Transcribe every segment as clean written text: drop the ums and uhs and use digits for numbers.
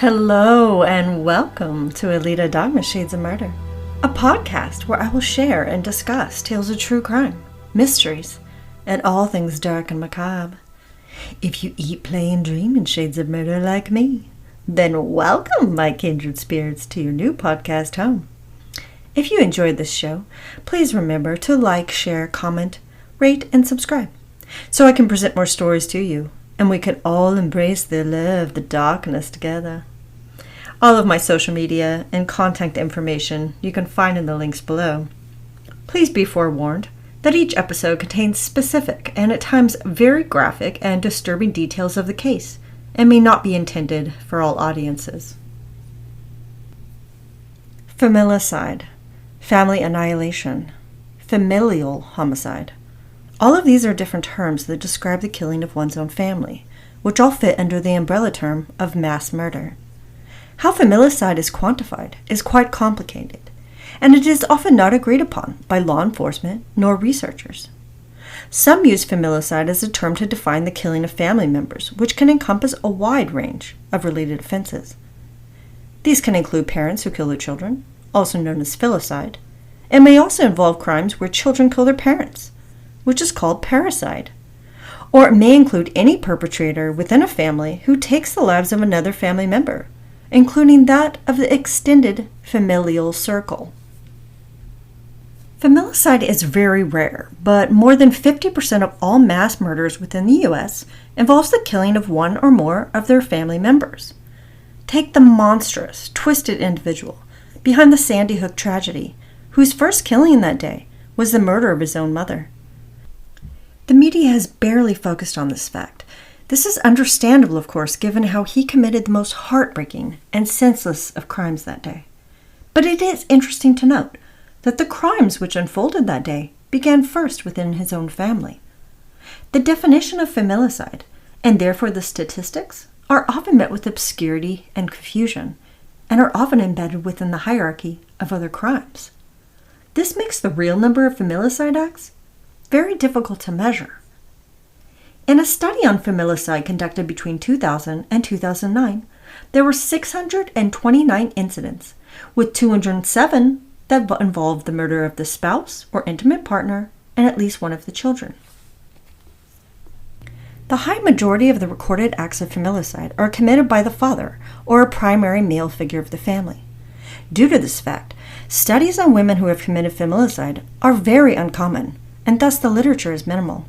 Hello and welcome to Alita Dogma Shades of Murder, a podcast where I will share and discuss tales of true crime, mysteries, and all things dark and macabre. If you eat, play, and dream in shades of murder like me, then welcome, my kindred spirits, to your new podcast home. If you enjoyed this show, please remember to like, share, comment, rate, and subscribe so I can present more stories to you and we can all embrace the love, the darkness together. All of my social media and contact information you can find in the links below. Please be forewarned that each episode contains specific and at times very graphic and disturbing details of the case and may not be intended for all audiences. Familicide, family annihilation, familial homicide. All of these are different terms that describe the killing of one's own family, which all fit under the umbrella term of mass murder. How familicide is quantified is quite complicated, and it is often not agreed upon by law enforcement nor researchers. Some use familicide as a term to define the killing of family members, which can encompass a wide range of related offenses. These can include parents who kill their children, also known as filicide, and may also involve crimes where children kill their parents, which is called parricide. Or it may include any perpetrator within a family who takes the lives of another family member, including that of the extended familial circle. Familicide is very rare, but more than 50% of all mass murders within the U.S. involves the killing of one or more of their family members. Take the monstrous, twisted individual behind the Sandy Hook tragedy, whose first killing that day was the murder of his own mother. The media has barely focused on this fact. This is understandable, of course, given how he committed the most heartbreaking and senseless of crimes that day. But it is interesting to note that the crimes which unfolded that day began first within his own family. The definition of familicide, and therefore the statistics, are often met with obscurity and confusion, and are often embedded within the hierarchy of other crimes. This makes the real number of familicide acts very difficult to measure. In a study on familicide conducted between 2000 and 2009, there were 629 incidents, with 207 that involved the murder of the spouse or intimate partner and at least one of the children. The high majority of the recorded acts of familicide are committed by the father or a primary male figure of the family. Due to this fact, studies on women who have committed familicide are very uncommon, and thus the literature is minimal.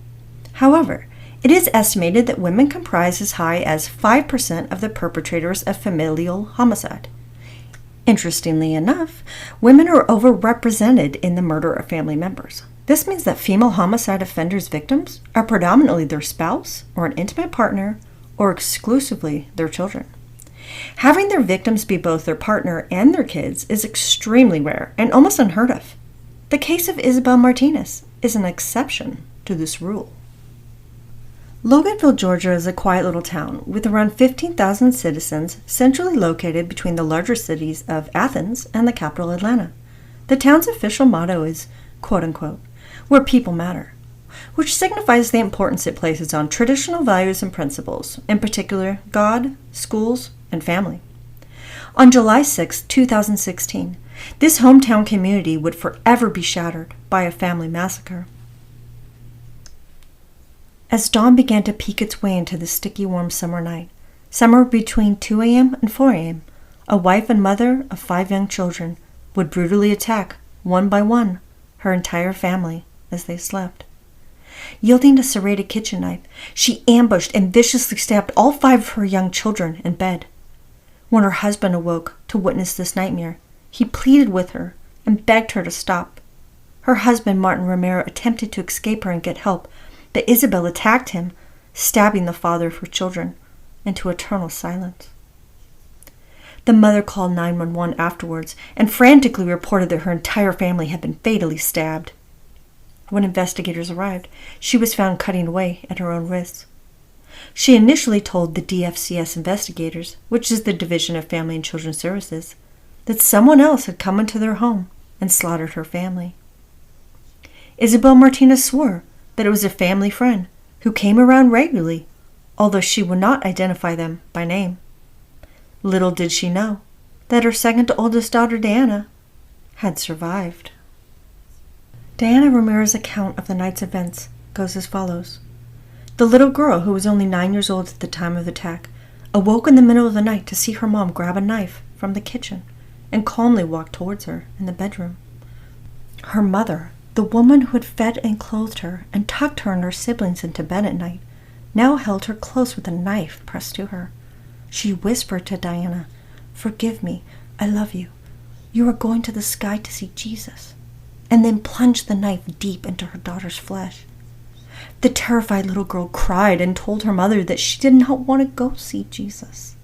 However, it is estimated that women comprise as high as 5% of the perpetrators of familial homicide. Interestingly enough, women are overrepresented in the murder of family members. This means that female homicide offenders' victims are predominantly their spouse or an intimate partner or exclusively their children. Having their victims be both their partner and their kids is extremely rare and almost unheard of. The case of Isabel Martinez is an exception to this rule. Loganville, Georgia is a quiet little town with around 15,000 citizens centrally located between the larger cities of Athens and the capital Atlanta. The town's official motto is, quote-unquote, where people matter, which signifies the importance it places on traditional values and principles, in particular God, schools, and family. On July 6, 2016, this hometown community would forever be shattered by a family massacre. As dawn began to peek its way into the sticky warm summer night, somewhere between 2 a.m. and 4 a.m., a wife and mother of 5 young children would brutally attack, one by one, her entire family as they slept. Yielding a serrated kitchen knife, she ambushed and viciously stabbed all 5 of her young children in bed. When her husband awoke to witness this nightmare, he pleaded with her and begged her to stop. Her husband, Martin Romero, attempted to escape her and get help, but Isabel attacked him, stabbing the father of her children into eternal silence. The mother called 911 afterwards and frantically reported that her entire family had been fatally stabbed. When investigators arrived, she was found cutting away at her own wrists. She initially told the DFCS investigators, which is the Division of Family and Children Services, that someone else had come into their home and slaughtered her family. Isabel Martinez swore that it was a family friend who came around regularly, although she would not identify them by name. Little did she know that her second oldest daughter, Diana, had survived. Diana Ramirez's account of the night's events goes as follows. The little girl, who was only 9 years old at the time of the attack, awoke in the middle of the night to see her mom grab a knife from the kitchen and calmly walk towards her in the bedroom. Her mother, the woman who had fed and clothed her and tucked her and her siblings into bed at night, now held her close with a knife pressed to her. She whispered to Diana, "Forgive me, I love you. You are going to the sky to see Jesus," and then plunged the knife deep into her daughter's flesh. The terrified little girl cried and told her mother that she did not want to go see Jesus.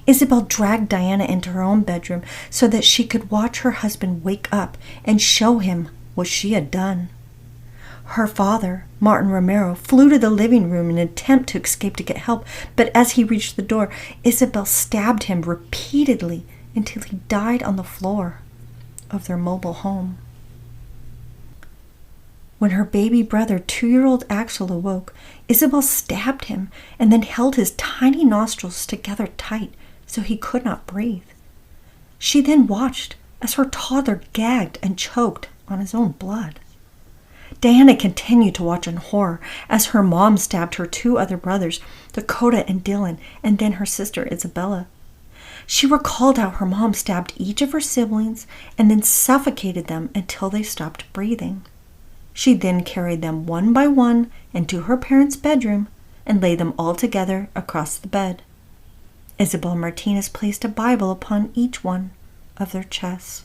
Isabel dragged Diana into her own bedroom so that she could watch her husband wake up and show him what she had done. Her father, Martin Romero, flew to the living room in an attempt to escape to get help, but as he reached the door, Isabel stabbed him repeatedly until he died on the floor of their mobile home. When her baby brother, 2-year-old Axel, awoke, Isabel stabbed him and then held his tiny nostrils together tight so he could not breathe. She then watched as her toddler gagged and choked on his own blood. Diana continued to watch in horror as her mom stabbed her 2 other brothers, Dakota and Dylan, and then her sister Isabella. She recalled how her mom stabbed each of her siblings and then suffocated them until they stopped breathing. She then carried them one by one into her parents' bedroom and laid them all together across the bed. Isabel Martinez placed a Bible upon each one of their chests.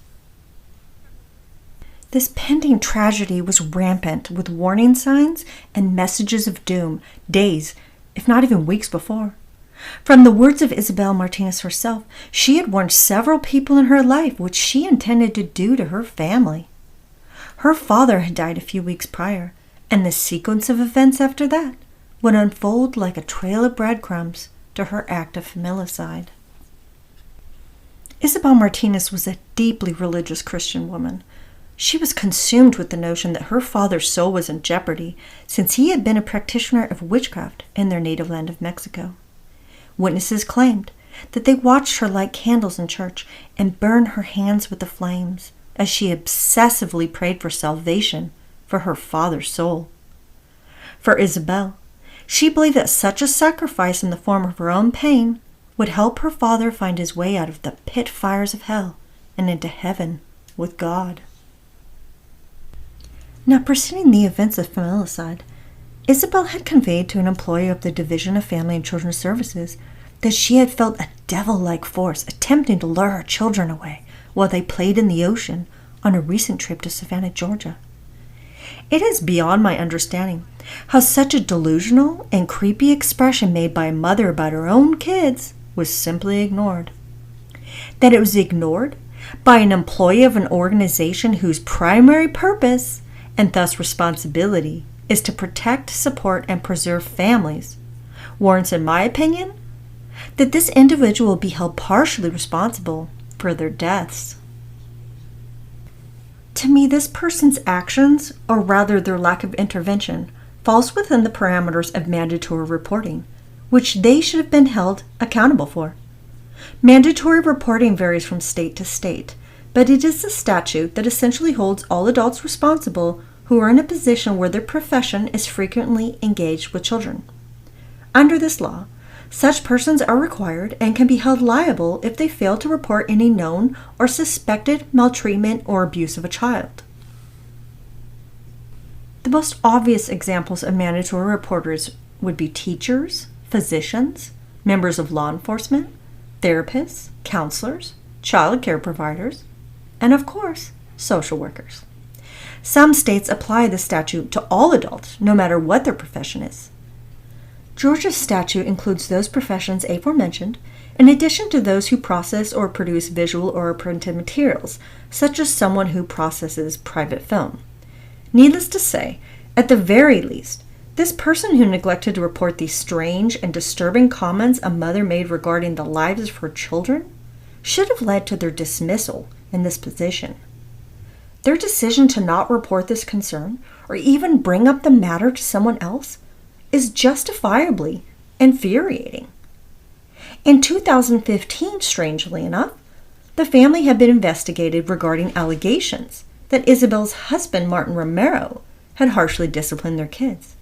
This pending tragedy was rampant with warning signs and messages of doom days, if not even weeks before. From the words of Isabel Martinez herself, she had warned several people in her life what she intended to do to her family. Her father had died a few weeks prior, and the sequence of events after that would unfold like a trail of breadcrumbs to her act of familicide. Isabel Martinez was a deeply religious Christian woman. She was consumed with the notion that her father's soul was in jeopardy since he had been a practitioner of witchcraft in their native land of Mexico. Witnesses claimed that they watched her light candles in church and burn her hands with the flames as she obsessively prayed for salvation for her father's soul. For Isabel, she believed that such a sacrifice in the form of her own pain would help her father find his way out of the pit fires of hell and into heaven with God. Now, preceding the events of familicide, Isabel had conveyed to an employee of the Division of Family and Children's Services that she had felt a devil-like force attempting to lure her children away while they played in the ocean on a recent trip to Savannah, Georgia. It is beyond my understanding how such a delusional and creepy expression made by a mother about her own kids was simply ignored. That it was ignored by an employee of an organization whose primary purpose and thus responsibility is to protect, support, and preserve families warrants, in my opinion, that this individual be held partially responsible for their deaths. To me, this person's actions, or rather their lack of intervention, falls within the parameters of mandatory reporting, which they should have been held accountable for. Mandatory reporting varies from state to state, but it is a statute that essentially holds all adults responsible who are in a position where their profession is frequently engaged with children. Under this law, such persons are required and can be held liable if they fail to report any known or suspected maltreatment or abuse of a child. The most obvious examples of mandatory reporters would be teachers, physicians, members of law enforcement, therapists, counselors, child care providers, and of course, social workers. Some states apply the statute to all adults, no matter what their profession is. Georgia's statute includes those professions aforementioned, in addition to those who process or produce visual or printed materials, such as someone who processes private film. Needless to say, at the very least, this person who neglected to report these strange and disturbing comments a mother made regarding the lives of her children should have led to their dismissal in this position. Their decision to not report this concern, or even bring up the matter to someone else, is justifiably infuriating. In 2015, strangely enough, the family had been investigated regarding allegations that Isabel's husband, Martin Romero, had harshly disciplined their kids.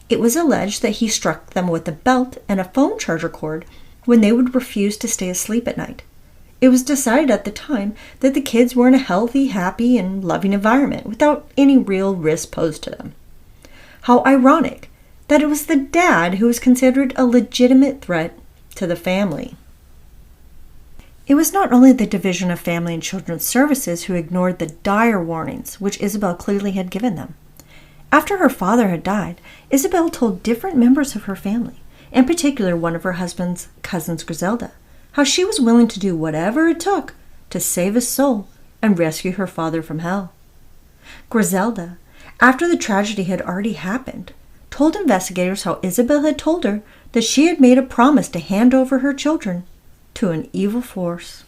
It was alleged that he struck them with a belt and a phone charger cord when they would refuse to stay asleep at night. It was decided at the time that the kids were in a healthy, happy, and loving environment without any real risk posed to them. How ironic that it was the dad who was considered a legitimate threat to the family. It was not only the Division of Family and Children's Services who ignored the dire warnings which Isabel clearly had given them. After her father had died, Isabel told different members of her family, in particular one of her husband's cousins, Griselda, how she was willing to do whatever it took to save his soul and rescue her father from hell. Griselda, after the tragedy had already happened, told investigators how Isabel had told her that she had made a promise to hand over her children to an evil force.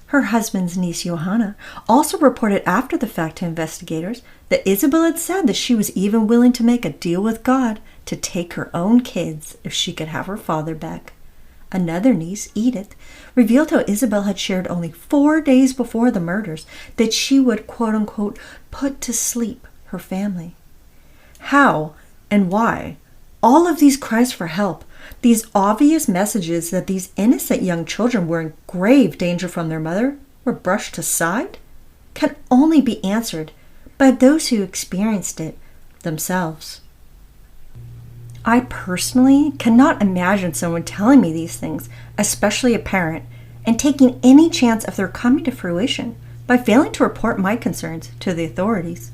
Her husband's niece, Johanna, also reported after the fact to investigators that Isabel had said that she was even willing to make a deal with God to take her own kids if she could have her father back. Another niece, Edith, revealed how Isabel had shared only 4 days before the murders that she would, quote-unquote, put to sleep her family. How and why all of these cries for help, these obvious messages that these innocent young children were in grave danger from their mother, were brushed aside, can only be answered by those who experienced it themselves. I personally cannot imagine someone telling me these things, especially a parent, and taking any chance of their coming to fruition by failing to report my concerns to the authorities.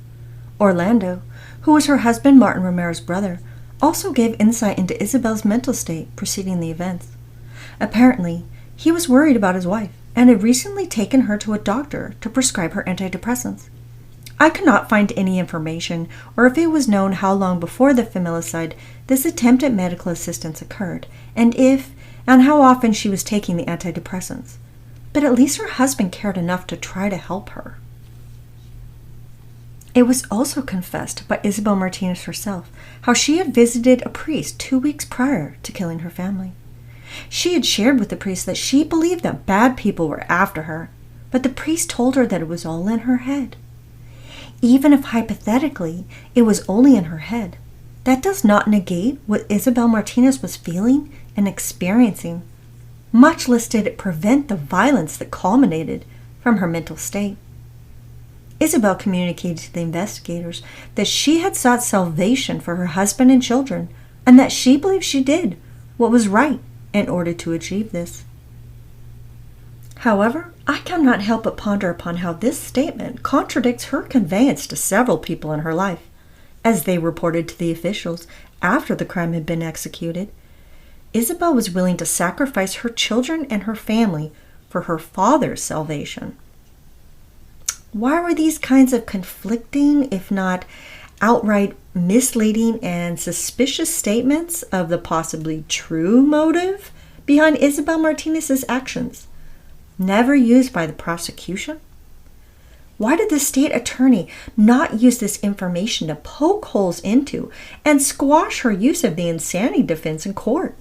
Orlando, who was her husband Martin Romero's brother, also gave insight into Isabel's mental state preceding the events. Apparently, he was worried about his wife and had recently taken her to a doctor to prescribe her antidepressants. I could not find any information or if it was known how long before the familicide this attempt at medical assistance occurred, and if and how often she was taking the antidepressants. But at least her husband cared enough to try to help her. It was also confessed by Isabel Martinez herself how she had visited a priest 2 weeks prior to killing her family. She had shared with the priest that she believed that bad people were after her, but the priest told her that it was all in her head. Even if hypothetically it was only in her head, that does not negate what Isabel Martinez was feeling and experiencing, much less did it prevent the violence that culminated from her mental state. Isabel communicated to the investigators that she had sought salvation for her husband and children, and that she believed she did what was right in order to achieve this. However, I cannot help but ponder upon how this statement contradicts her conveyance to several people in her life, as they reported to the officials after the crime had been executed. Isabel was willing to sacrifice her children and her family for her father's salvation. Why were these kinds of conflicting, if not outright misleading and suspicious statements of the possibly true motive behind Isabel Martinez's actions never used by the prosecution? Why did the state attorney not use this information to poke holes into and squash her use of the insanity defense in court?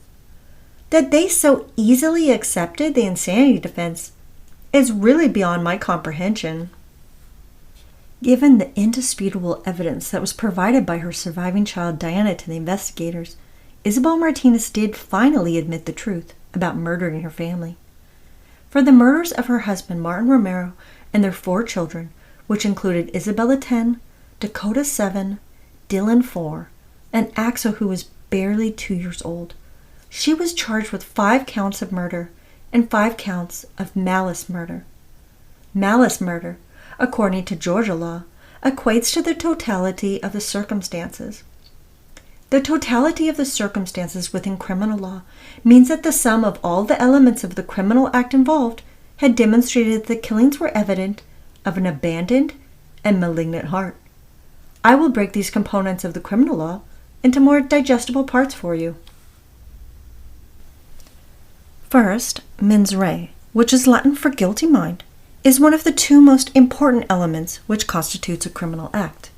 That they so easily accepted the insanity defense is really beyond my comprehension. Given the indisputable evidence that was provided by her surviving child Diana to the investigators, Isabel Martinez did finally admit the truth about murdering her family. For the murders of her husband Martin Romero and their 4 children, which included Isabella 10, Dakota 7, Dylan 4, and Axel, who was barely 2 years old, she was charged with 5 counts of murder and 5 counts of malice murder. Malice murder, according to Georgia law, equates to the totality of the circumstances. The totality of the circumstances within criminal law means that the sum of all the elements of the criminal act involved had demonstrated that the killings were evident of an abandoned and malignant heart. I will break these components of the criminal law into more digestible parts for you. First, mens rea, which is Latin for guilty mind, is one of the 2 most important elements which constitutes a criminal act.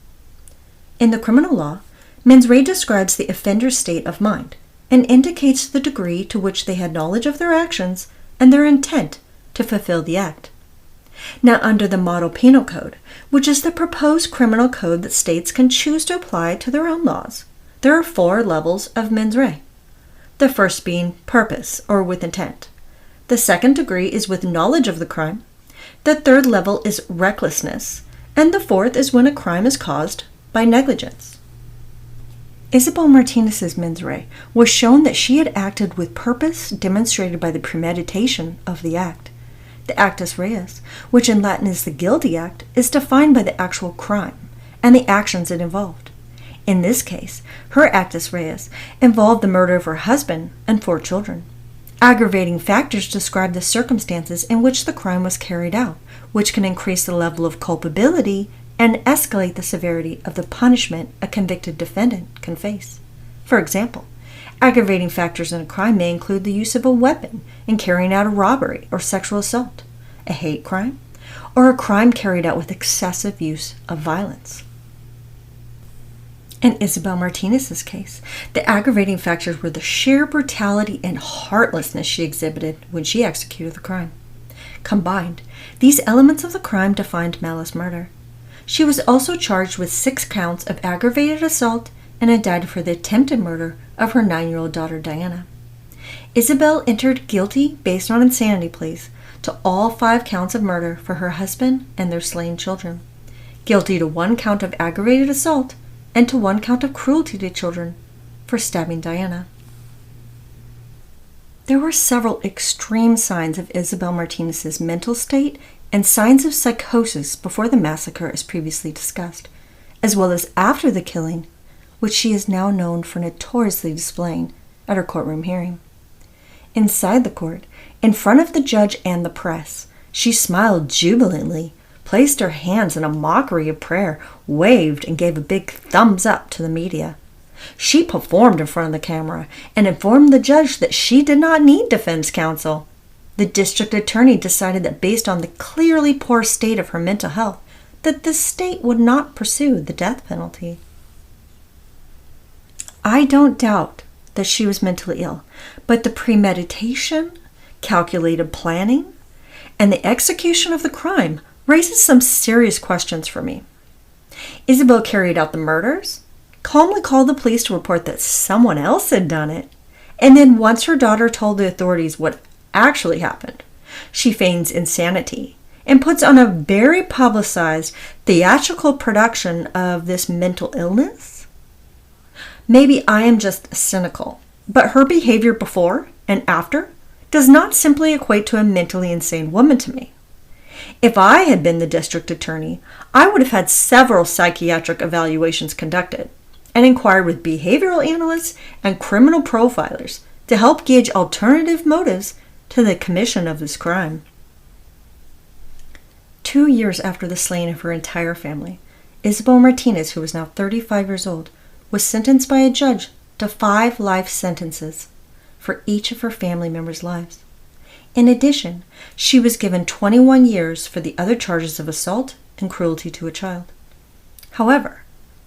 In the criminal law, mens rea describes the offender's state of mind, and indicates the degree to which they had knowledge of their actions and their intent to fulfill the act. Now, under the Model Penal Code, which is the proposed criminal code that states can choose to apply to their own laws, there are 4 levels of mens rea. The first being purpose, or with intent. The second degree is with knowledge of the crime. The third level is recklessness. And the fourth is when a crime is caused by negligence. Isabel Martinez's mens rea was shown that she had acted with purpose demonstrated by the premeditation of the act. The actus reus, which in Latin is the guilty act, is defined by the actual crime and the actions it involved. In this case, her actus reus involved the murder of her husband and 4 children. Aggravating factors describe the circumstances in which the crime was carried out, which can increase the level of culpability and escalate the severity of the punishment a convicted defendant can face. For example, aggravating factors in a crime may include the use of a weapon in carrying out a robbery or sexual assault, a hate crime, or a crime carried out with excessive use of violence. In Isabel Martinez's case, the aggravating factors were the sheer brutality and heartlessness she exhibited when she executed the crime. Combined, these elements of the crime defined malice murder. She was also charged with 6 counts of aggravated assault and indicted for the attempted murder of her 9-year-old daughter Diana. Isabel entered guilty based on insanity pleas to all 5 counts of murder for her husband and their slain children, guilty to 1 count of aggravated assault, and to 1 count of cruelty to children for stabbing Diana. There were several extreme signs of Isabel Martinez's mental state and signs of psychosis before the massacre as previously discussed, as well as after the killing, which she is now known for notoriously displaying at her courtroom hearing. Inside the court, in front of the judge and the press, she smiled jubilantly, placed her hands in a mockery of prayer, waved, and gave a big thumbs up to the media. She performed in front of the camera and informed the judge that she did not need defense counsel. The district attorney decided that based on the clearly poor state of her mental health, that the state would not pursue the death penalty. I don't doubt that she was mentally ill, but the premeditation, calculated planning, and the execution of the crime raises some serious questions for me. Isabel carried out the murders, calmly called the police to report that someone else had done it, and then once her daughter told the authorities what actually happened, she feigns insanity and puts on a very publicized theatrical production of this mental illness. Maybe I am just cynical, but her behavior before and after does not simply equate to a mentally insane woman to me. If I had been the district attorney, I would have had several psychiatric evaluations conducted and inquired with behavioral analysts and criminal profilers to help gauge alternative motives to the commission of this crime. 2 years after the slaying of her entire family, Isabel Martinez, who was now 35 years old, was sentenced by a judge to 5 life sentences for each of her family members' lives. In addition, she was given 21 years for the other charges of assault and cruelty to a child. However,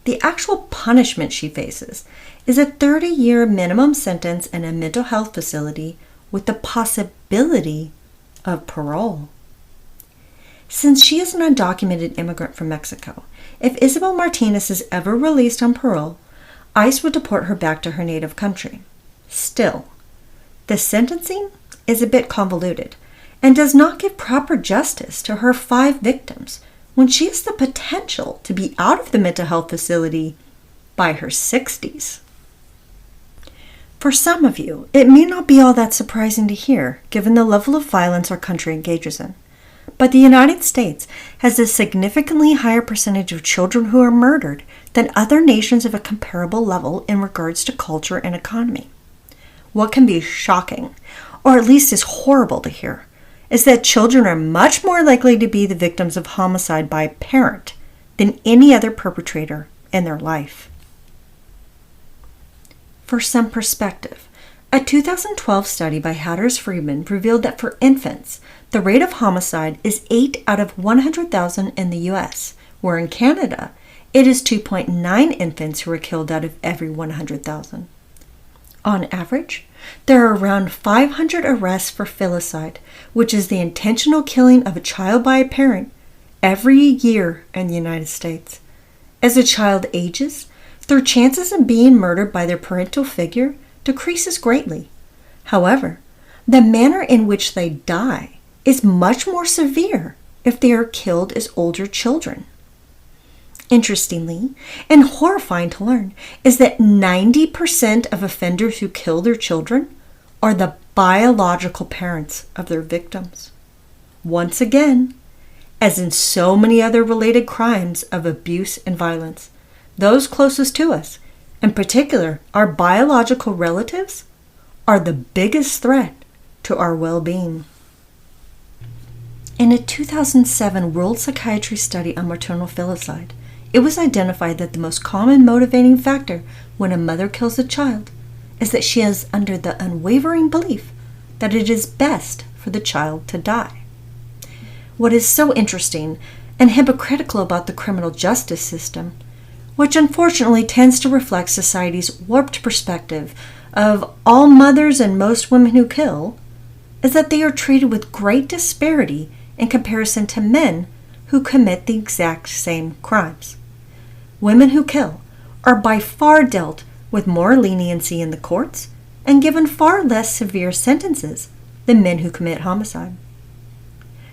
the actual punishment she faces is a 30-year minimum sentence in a mental health facility with the possibility of parole. Since she is an undocumented immigrant from Mexico, if Isabel Martinez is ever released on parole, ICE would deport her back to her native country. Still, the sentencing is a bit convoluted and does not give proper justice to her 5 victims when she has the potential to be out of the mental health facility by her 60s. For some of you, it may not be all that surprising to hear, given the level of violence our country engages in. But the United States has a significantly higher percentage of children who are murdered than other nations of a comparable level in regards to culture and economy. What can be shocking, or at least is horrible to hear, is that children are much more likely to be the victims of homicide by a parent than any other perpetrator in their life. For some perspective, a 2012 study by Hatters-Friedman revealed that for infants, the rate of homicide is 8 out of 100,000 in the U.S., where in Canada, it is 2.9 infants who are killed out of every 100,000. On average, there are around 500 arrests for filicide, which is the intentional killing of a child by a parent, every year in the United States. As a child ages, their chances of being murdered by their parental figure decreases greatly. However, the manner in which they die is much more severe if they are killed as older children. Interestingly, and horrifying to learn, is that 90% of offenders who kill their children are the biological parents of their victims. Once again, as in so many other related crimes of abuse and violence, those closest to us, in particular our biological relatives, are the biggest threat to our well-being. In a 2007 World Psychiatry study on maternal filicide, it was identified that the most common motivating factor when a mother kills a child is that she is under the unwavering belief that it is best for the child to die. What is so interesting and hypocritical about the criminal justice system, which unfortunately tends to reflect society's warped perspective of all mothers and most women who kill, is that they are treated with great disparity in comparison to men who commit the exact same crimes. Women who kill are by far dealt with more leniency in the courts and given far less severe sentences than men who commit homicide.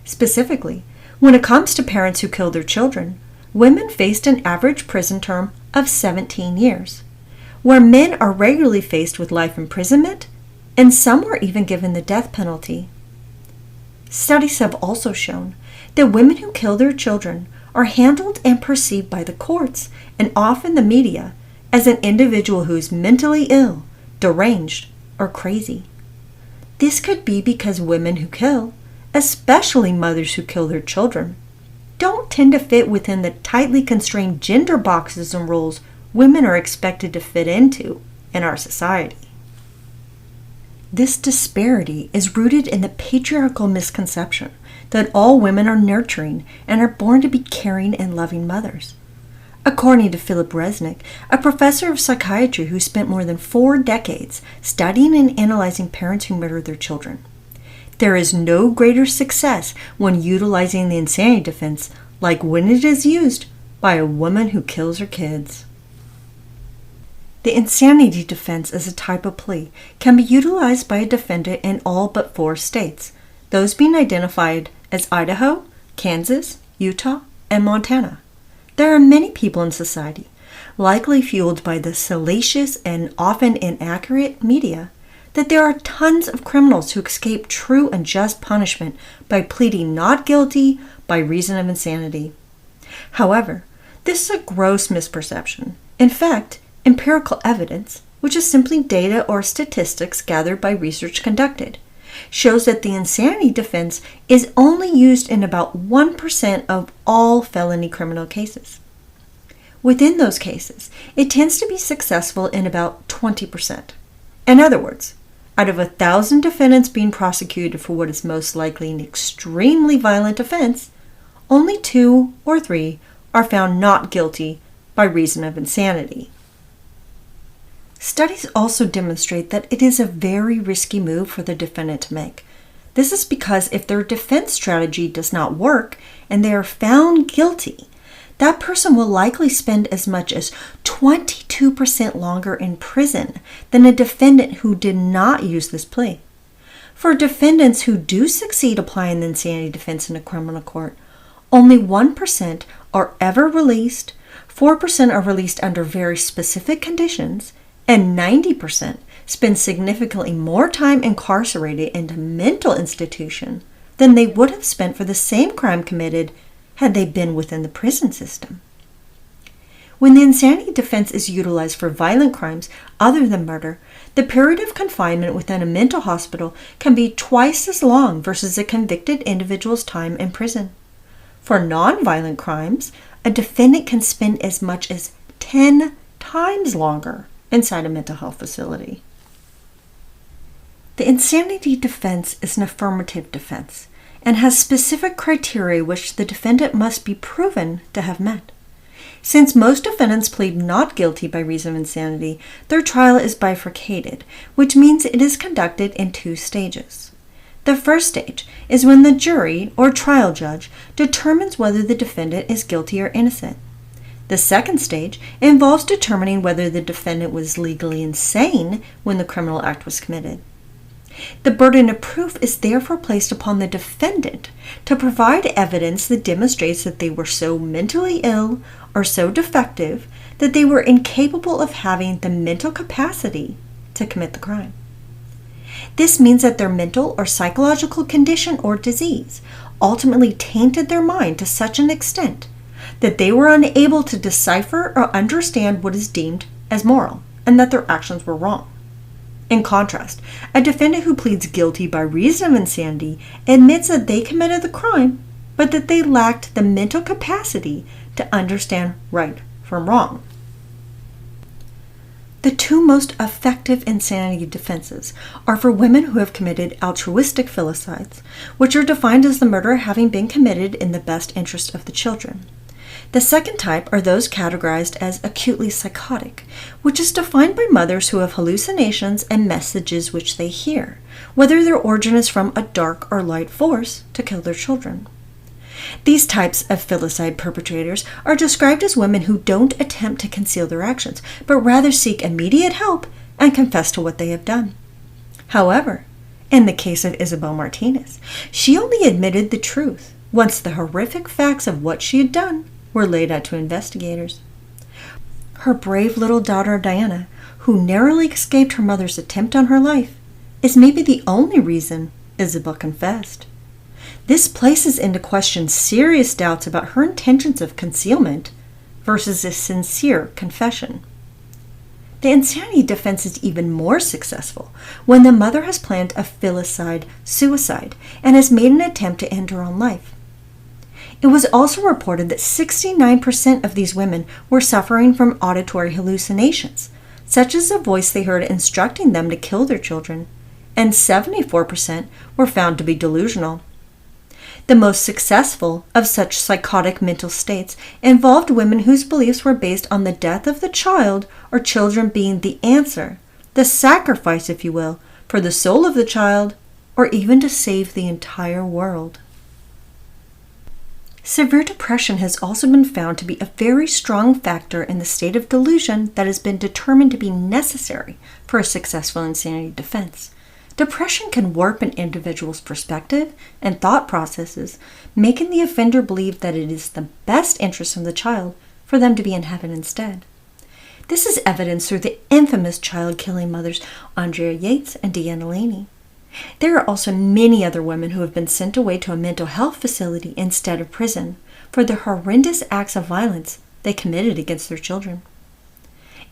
Specifically, when it comes to parents who kill their children, women faced an average prison term of 17 years, where men are regularly faced with life imprisonment, and some were even given the death penalty. Studies have also shown that women who kill their children are handled and perceived by the courts and often the media as an individual who is mentally ill, deranged, or crazy. This could be because women who kill, especially mothers who kill their children, don't tend to fit within the tightly constrained gender boxes and roles women are expected to fit into in our society. This disparity is rooted in the patriarchal misconception that all women are nurturing and are born to be caring and loving mothers. According to Philip Resnick, a professor of psychiatry who spent more than 4 decades studying and analyzing parents who murder their children, there is no greater success when utilizing the insanity defense like when it is used by a woman who kills her kids. The insanity defense as a type of plea can be utilized by a defendant in all but 4 states, those being identified as Idaho, Kansas, Utah, and Montana. There are many people in society, likely fueled by the salacious and often inaccurate media, that there are tons of criminals who escape true and just punishment by pleading not guilty by reason of insanity. However, this is a gross misperception. In fact, empirical evidence, which is simply data or statistics gathered by research conducted, shows that the insanity defense is only used in about 1% of all felony criminal cases. Within those cases, it tends to be successful in about 20%. In other words, out of 1,000 defendants being prosecuted for what is most likely an extremely violent offense, only 2 or 3 are found not guilty by reason of insanity. Studies also demonstrate that it is a very risky move for the defendant to make. This is because if their defense strategy does not work and they are found guilty, that person will likely spend as much as 22% longer in prison than a defendant who did not use this plea. For defendants who do succeed applying the insanity defense in a criminal court, only 1% are ever released, 4% are released under very specific conditions, and 90% spend significantly more time incarcerated in a mental institution than they would have spent for the same crime committed had they been within the prison system. When the insanity defense is utilized for violent crimes other than murder, the period of confinement within a mental hospital can be twice as long versus a convicted individual's time in prison. For non-violent crimes, a defendant can spend as much as 10 times longer inside a mental health facility. The insanity defense is an affirmative defense and has specific criteria which the defendant must be proven to have met. Since most defendants plead not guilty by reason of insanity, their trial is bifurcated, which means it is conducted in 2 stages. The first stage is when the jury or trial judge determines whether the defendant is guilty or innocent. The second stage involves determining whether the defendant was legally insane when the criminal act was committed. The burden of proof is therefore placed upon the defendant to provide evidence that demonstrates that they were so mentally ill or so defective that they were incapable of having the mental capacity to commit the crime. This means that their mental or psychological condition or disease ultimately tainted their mind to such an extent that they were unable to decipher or understand what is deemed as moral, and that their actions were wrong. In contrast, a defendant who pleads guilty by reason of insanity admits that they committed the crime, but that they lacked the mental capacity to understand right from wrong. The 2 most effective insanity defenses are for women who have committed altruistic filicides, which are defined as the murder having been committed in the best interest of the children. The second type are those categorized as acutely psychotic, which is defined by mothers who have hallucinations and messages which they hear, whether their origin is from a dark or light force to kill their children. These types of filicide perpetrators are described as women who don't attempt to conceal their actions, but rather seek immediate help and confess to what they have done. However, in the case of Isabel Martinez, she only admitted the truth once the horrific facts of what she had done were laid out to investigators. Her brave little daughter Diana, who narrowly escaped her mother's attempt on her life, is maybe the only reason Isabel confessed. This places into question serious doubts about her intentions of concealment versus a sincere confession. The insanity defense is even more successful when the mother has planned a filicide suicide and has made an attempt to end her own life. It was also reported that 69% of these women were suffering from auditory hallucinations, such as a voice they heard instructing them to kill their children, and 74% were found to be delusional. The most successful of such psychotic mental states involved women whose beliefs were based on the death of the child or children being the answer, the sacrifice, if you will, for the soul of the child, or even to save the entire world. Severe depression has also been found to be a very strong factor in the state of delusion that has been determined to be necessary for a successful insanity defense. Depression can warp an individual's perspective and thought processes, making the offender believe that it is the best interest of the child for them to be in heaven instead. This is evidenced through the infamous child-killing mothers Andrea Yates and Deanna Laney. There are also many other women who have been sent away to a mental health facility instead of prison for the horrendous acts of violence they committed against their children.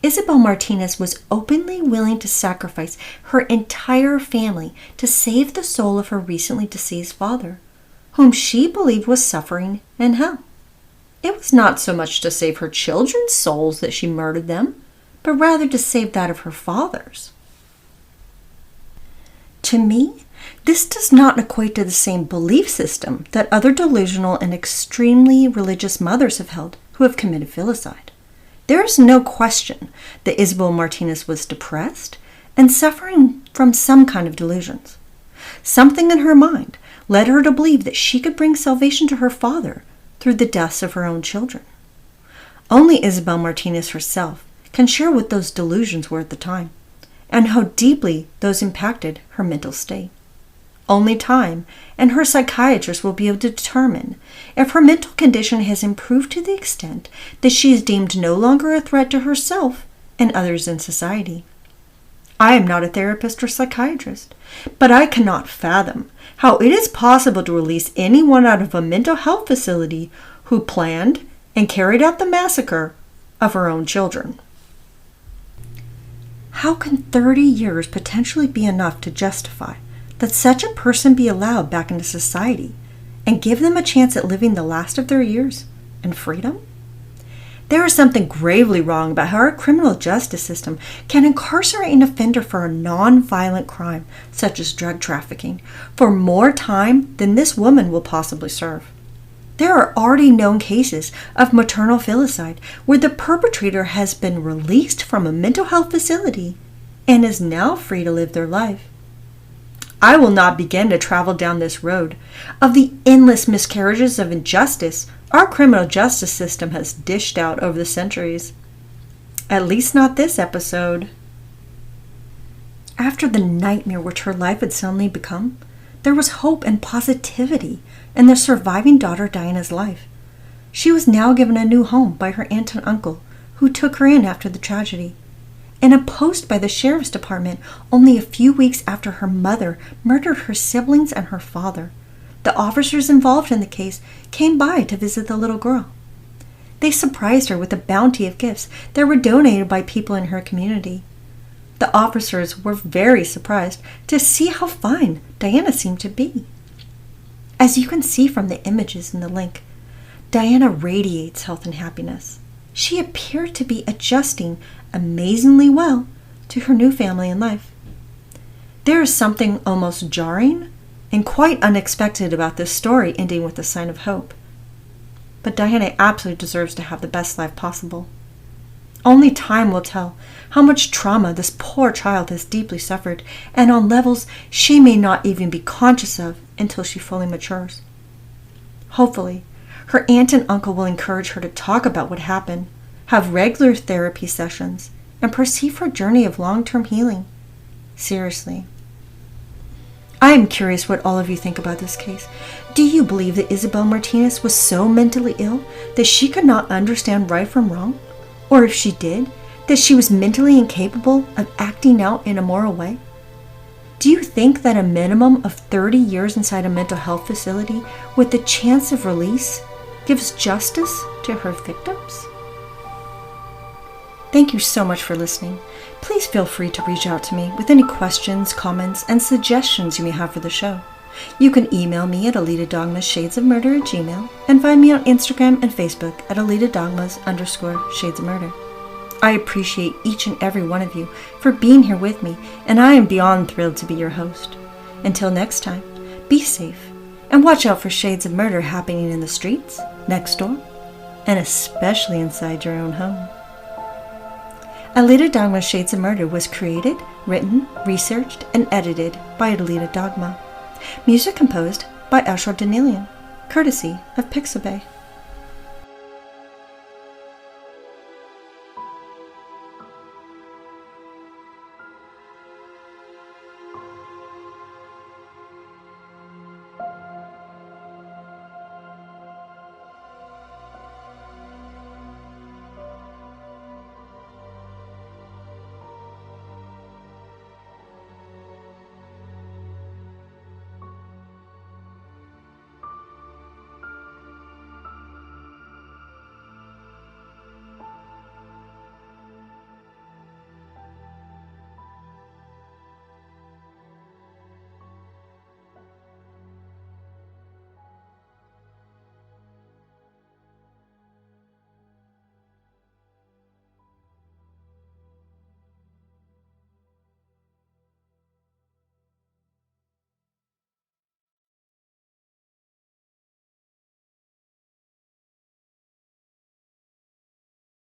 Isabel Martinez was openly willing to sacrifice her entire family to save the soul of her recently deceased father, whom she believed was suffering in hell. It was not so much to save her children's souls that she murdered them, but rather to save that of her father's. To me, this does not equate to the same belief system that other delusional and extremely religious mothers have held who have committed filicide. There is no question that Isabel Martinez was depressed and suffering from some kind of delusions. Something in her mind led her to believe that she could bring salvation to her father through the deaths of her own children. Only Isabel Martinez herself can share what those delusions were at the time, and how deeply those impacted her mental state. Only time and her psychiatrist will be able to determine if her mental condition has improved to the extent that she is deemed no longer a threat to herself and others in society. I am not a therapist or psychiatrist, but I cannot fathom how it is possible to release anyone out of a mental health facility who planned and carried out the massacre of her own children. How can 30 years potentially be enough to justify that such a person be allowed back into society and give them a chance at living the last of their years in freedom? There is something gravely wrong about how our criminal justice system can incarcerate an offender for a non-violent crime, such as drug trafficking, for more time than this woman will possibly serve. There are already known cases of maternal filicide where the perpetrator has been released from a mental health facility and is now free to live their life. I will not begin to travel down this road of the endless miscarriages of injustice our criminal justice system has dished out over the centuries. At least not this episode. After the nightmare which her life had suddenly become, there was hope and positivity in the surviving daughter Diana's life. She was now given a new home by her aunt and uncle, who took her in after the tragedy. In a post by the sheriff's department only a few weeks after her mother murdered her siblings and her father, the officers involved in the case came by to visit the little girl. They surprised her with a bounty of gifts that were donated by people in her community. The officers were very surprised to see how fine Diana seemed to be. As you can see from the images in the link, Diana radiates health and happiness. She appeared to be adjusting amazingly well to her new family and life. There is something almost jarring and quite unexpected about this story ending with a sign of hope. But Diana absolutely deserves to have the best life possible. Only time will tell how much trauma this poor child has deeply suffered, and on levels she may not even be conscious of until she fully matures. Hopefully, her aunt and uncle will encourage her to talk about what happened, have regular therapy sessions, and perceive her journey of long-term healing seriously. I am curious what all of you think about this case. Do you believe that Isabel Martinez was so mentally ill that she could not understand right from wrong? Or if she did, that she was mentally incapable of acting out in a moral way? Do you think that a minimum of 30 years inside a mental health facility with the chance of release gives justice to her victims? Thank you so much for listening. Please feel free to reach out to me with any questions, comments, and suggestions you may have for the show. You can email me at AlitaDogmaShadesOfMurder@gmail.com and find me on Instagram and Facebook at AlitaDogmas_shadesofmurder. I appreciate each and every one of you for being here with me, and I am beyond thrilled to be your host. Until next time, be safe and watch out for shades of murder happening in the streets, next door, and especially inside your own home. Alita Dogma's Shades of Murder was created, written, researched, and edited by Alita Dogma. Music composed by Ashar Danilian, courtesy of Pixabay.